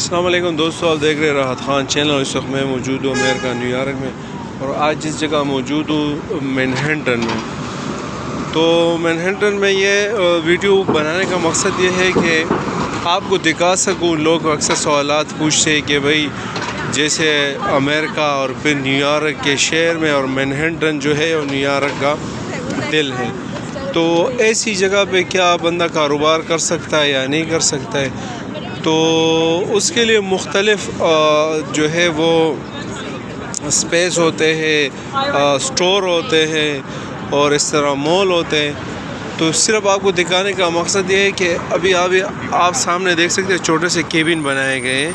السلام علیکم دوستو، آپ دیکھ رہے راحت خان چینل۔ اس وقت میں موجود ہوں امریکہ نیو یارک میں، اور آج جس جگہ موجود ہوں مینہٹن میں۔ تو مینہٹن میں یہ ویڈیو بنانے کا مقصد یہ ہے کہ آپ کو دکھا سکوں۔ لوگ اکثر سوالات پوچھتے ہیں کہ بھئی جیسے امریکہ اور پھر نیو یارک کے شہر میں، اور مینہٹن جو ہے وہ نیو یارک کا دل ہے، تو ایسی جگہ پہ کیا بندہ کاروبار کر سکتا ہے یا نہیں کر سکتا ہے؟ تو اس کے لیے مختلف جو ہے وہ اسپیس ہوتے ہیں، اسٹور ہوتے ہیں، اور اس طرح مال ہوتے ہیں۔ تو صرف آپ کو دکھانے کا مقصد یہ ہے کہ ابھی آپ سامنے دیکھ سکتے ہیں چھوٹے سے کیبن بنائے گئے ہیں۔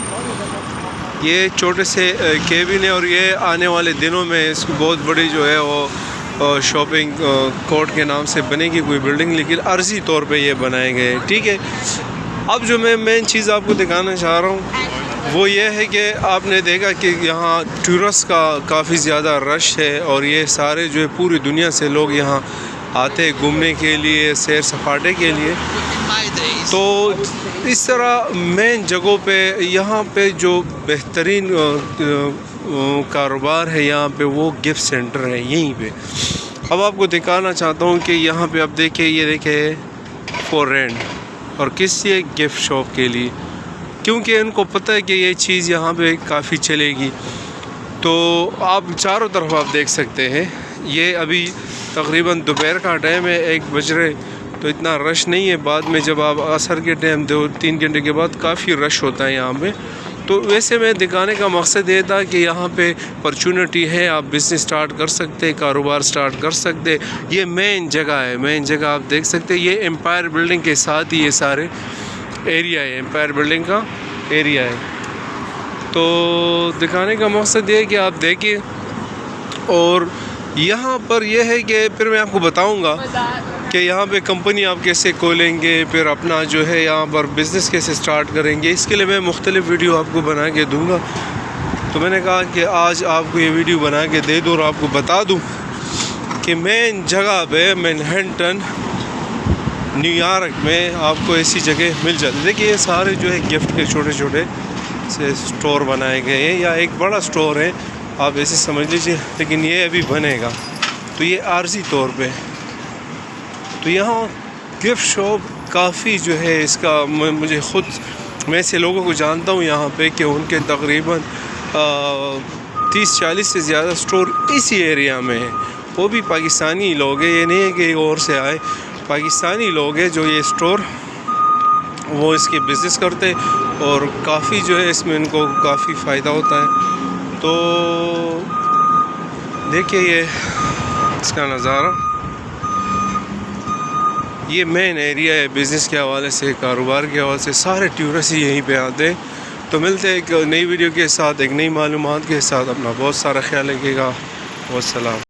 یہ چھوٹے سے کیبن ہے، اور یہ آنے والے دنوں میں اس کو بہت بڑی جو ہے وہ شاپنگ کورٹ کے نام سے بنے گی کوئی بلڈنگ، لیکن عرضی طور پہ یہ بنائے گئے ہیں، ٹھیک ہے۔ اب جو میں مین چیز آپ کو دکھانا چاہ رہا ہوں وہ یہ ہے کہ آپ نے دیکھا کہ یہاں ٹورسٹ کا کافی زیادہ رش ہے، اور یہ سارے جو ہے پوری دنیا سے لوگ یہاں آتے ہیں گھومنے کے لیے، سیر سپاٹے کے لیے۔ تو اس طرح مین جگہوں پہ یہاں پہ جو بہترین کاروبار ہے یہاں پہ وہ گفٹ سینٹر ہے یہیں پہ۔ اب آپ کو دکھانا چاہتا ہوں کہ یہاں پہ آپ دیکھیں، یہ دیکھیں فور رینٹ، اور کس لیے؟ گفٹ شاپ کے لیے، کیونکہ ان کو پتہ ہے کہ یہ چیز یہاں پہ کافی چلے گی۔ تو آپ چاروں طرف آپ دیکھ سکتے ہیں، یہ ابھی تقریباً دوپہر کا ٹائم ہے، 1 بج رہے، تو اتنا رش نہیں ہے۔ بعد میں جب آپ عصر کے ٹائم 2-3 گھنٹے کے بعد کافی رش ہوتا ہے یہاں پہ۔ تو ویسے میں دکھانے کا مقصد یہ تھا کہ یہاں پہ اپرچونٹی ہے، آپ بزنس سٹارٹ کر سکتے، کاروبار سٹارٹ کر سکتے۔ یہ مین جگہ ہے، مین جگہ آپ دیکھ سکتے، یہ امپائر بلڈنگ کے ساتھ ہی یہ سارے ایریا ہے، امپائر بلڈنگ کا ایریا ہے۔ تو دکھانے کا مقصد یہ ہے کہ آپ دیکھیں، اور یہاں پر یہ ہے کہ پھر میں آپ کو بتاؤں گا کہ یہاں پہ کمپنی آپ کیسے کھولیں گے، پھر اپنا جو ہے یہاں پر بزنس کیسے سٹارٹ کریں گے۔ اس کے لیے میں مختلف ویڈیو آپ کو بنا کے دوں گا۔ تو میں نے کہا کہ آج آپ کو یہ ویڈیو بنا کے دے دوں، اور آپ کو بتا دوں کہ مین جگہ پہ مینہٹن نیو یارک میں آپ کو ایسی جگہ مل جاتی ہے۔ دیکھیے یہ سارے جو ہے گفٹ کے چھوٹے چھوٹے سے سٹور بنائے گئے ہیں، یا ایک بڑا سٹور ہے آپ ایسے سمجھ لیجیے، لیکن یہ ابھی بنے گا، تو یہ عارضی طور پہ۔ تو یہاں گفٹ شاپ کافی جو ہے اس کا مجھے خود، میں ایسے لوگوں کو جانتا ہوں یہاں پہ کہ ان کے تقریباً 30-40 سے زیادہ سٹور اسی ایریا میں ہیں۔ وہ بھی پاکستانی لوگ ہیں، یہ نہیں ہے کہ اور سے آئے، پاکستانی لوگ ہیں جو یہ سٹور وہ اس کے بزنس کرتے، اور کافی جو ہے اس میں ان کو کافی فائدہ ہوتا ہے۔ تو دیکھیے یہ اس کا نظارہ، یہ مین ایریا ہے بزنس کے حوالے سے، کاروبار کے حوالے سے، سارے ٹورسٹ ہی یہیں پہ آتے ہیں۔ تو ملتے ہیں ایک نئی ویڈیو کے ساتھ، ایک نئی معلومات کے ساتھ۔ اپنا بہت سارا خیال رکھیے گا، والسلام۔